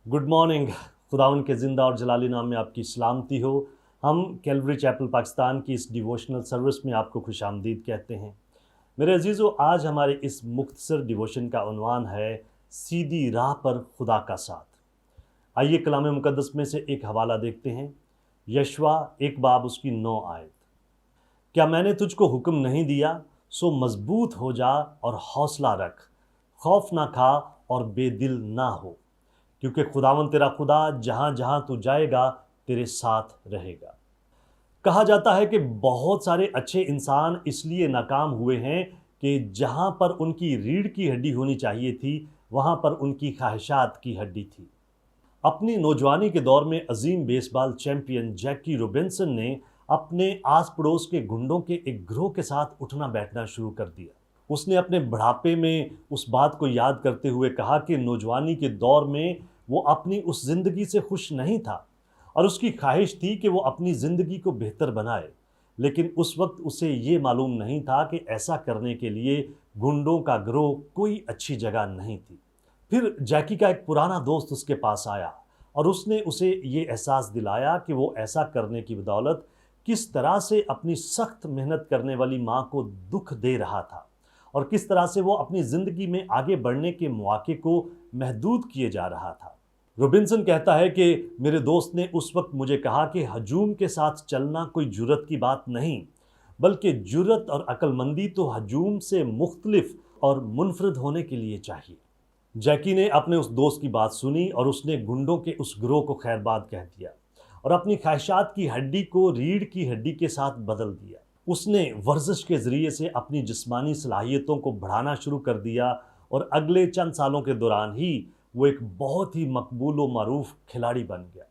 Good morning. खुदावन के ज़िंदा और जलाली नाम में आपकी सलामती हो। हम कैलवरी चैपल पाकिस्तान की इस डिवोशनल सर्विस में आपको खुशामदीद कहते हैं। मेरे अजीज़ों, आज हमारे इस मुख्तसर डिवोशन का उन्वान है सीधी राह पर खुदा का साथ। आइए कलाम मुकद्दस में से एक हवाला देखते हैं। यशवा 1 बाब उसकी 9 आयत। क्या मैंने तुझको हुक्म नहीं दिया, सो मजबूत हो जा और हौसला रख, खौफ ना खा और बेदिल ना हो, क्योंकि खुदावन तेरा खुदा जहाँ जहाँ तू जाएगा तेरे साथ रहेगा। कहा जाता है कि बहुत सारे अच्छे इंसान इसलिए नाकाम हुए हैं कि जहाँ पर उनकी रीढ़ की हड्डी होनी चाहिए थी, वहाँ पर उनकी ख्वाहिशात की हड्डी थी। अपनी नौजवानी के दौर में अजीम बेसबॉल चैंपियन जैकी रोबिन्सन ने अपने आस पड़ोस के गुंडों के एक ग्रोह के साथ उठना बैठना शुरू कर दिया। उसने अपने बुढ़ापे में उस बात को याद करते हुए कहा कि नौजवानी के दौर में वो अपनी उस ज़िंदगी से खुश नहीं था और उसकी ख्वाहिश थी कि वो अपनी ज़िंदगी को बेहतर बनाए। लेकिन उस वक्त उसे ये मालूम नहीं था कि ऐसा करने के लिए गुंडों का गिरोह कोई अच्छी जगह नहीं थी। फिर जैकी का एक पुराना दोस्त उसके पास आया और उसने उसे ये एहसास दिलाया कि वो ऐसा करने की बदौलत किस तरह से अपनी सख्त मेहनत करने वाली माँ को दुख दे रहा था और किस तरह से वो अपनी ज़िंदगी में आगे बढ़ने के मौके को महदूद किए जा रहा था। रोबिन्सन कहता है कि मेरे दोस्त ने उस वक्त मुझे कहा कि हजूम के साथ चलना कोई जुर्रत की बात नहीं, बल्कि जुर्रत और अक्लमंदी तो हजूम से मुख्तलिफ और मुनफरद होने के लिए चाहिए। जैकी ने अपने उस दोस्त की बात सुनी और उसने गुंडों के उस गिरोह को खैरबाद कह दिया और अपनी ख्वाहिशात की हड्डी को रीढ़ की हड्डी के साथ बदल दिया। उसने वर्जिश के ज़रिए से अपनी जिस्मानी सलाहियतों को बढ़ाना शुरू कर दिया और अगले चंद सालों के दौरान ही वो एक बहुत ही मकबूल व मारूफ खिलाड़ी बन गया।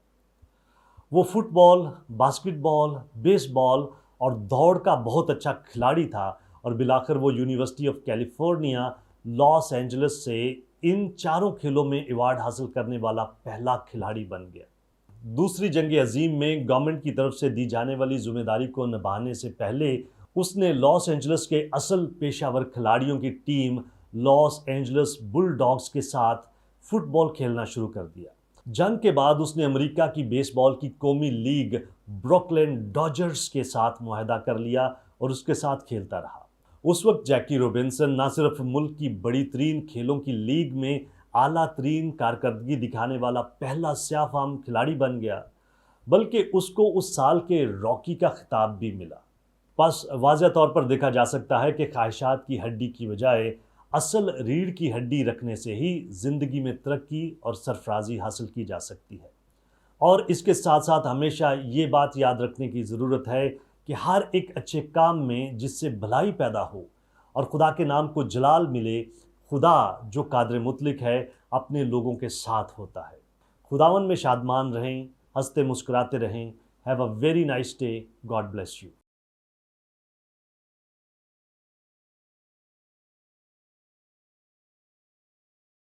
वो फुटबॉल, बास्केटबॉल, बेसबॉल और दौड़ का बहुत अच्छा खिलाड़ी था और बिलाखिर वो university of California Los Angeles से इन चारों खेलों में अवार्ड हासिल करने वाला पहला खिलाड़ी बन गया। दूसरी जंग अजीम में गवर्नमेंट की तरफ से दी जाने वाली जिम्मेदारी को निभाने से पहले उसने लॉस एंजलिस के असल पेशावर खिलाड़ियों की टीम लॉस एंजलिस बुलडॉग्स के साथ फुटबॉल खेलना शुरू कर दिया। जंग के बाद उसने अमेरिका की बेसबॉल की कौमी लीग ब्रुकलिन डॉजर्स के साथ मुआहदा कर लिया और उसके साथ खेलता रहा। उस वक्त जैकी रोबिन्सन न सिर्फ मुल्क की बड़ी तरीन खेलों की लीग में आला तरीन कारकर्दगी दिखाने वाला पहला स्याफाम खिलाड़ी बन गया, बल्कि उसको उस साल के रॉकी का खिताब भी मिला। बस वाज़ह तौर पर देखा जा सकता है कि ख्वाहिशात की हड्डी की बजाय असल रीढ़ की हड्डी रखने से ही ज़िंदगी में तरक्की और सरफराजी हासिल की जा सकती है। और इसके साथ साथ हमेशा ये बात याद रखने की ज़रूरत है कि हर एक अच्छे काम में जिससे भलाई पैदा हो और खुदा के नाम को जलाल मिले, खुदा जो कादिर मुतलक है अपने लोगों के साथ होता है। खुदावन में शादमान रहें, हंसते मुस्कुराते रहें। Have a very nice day. God bless you.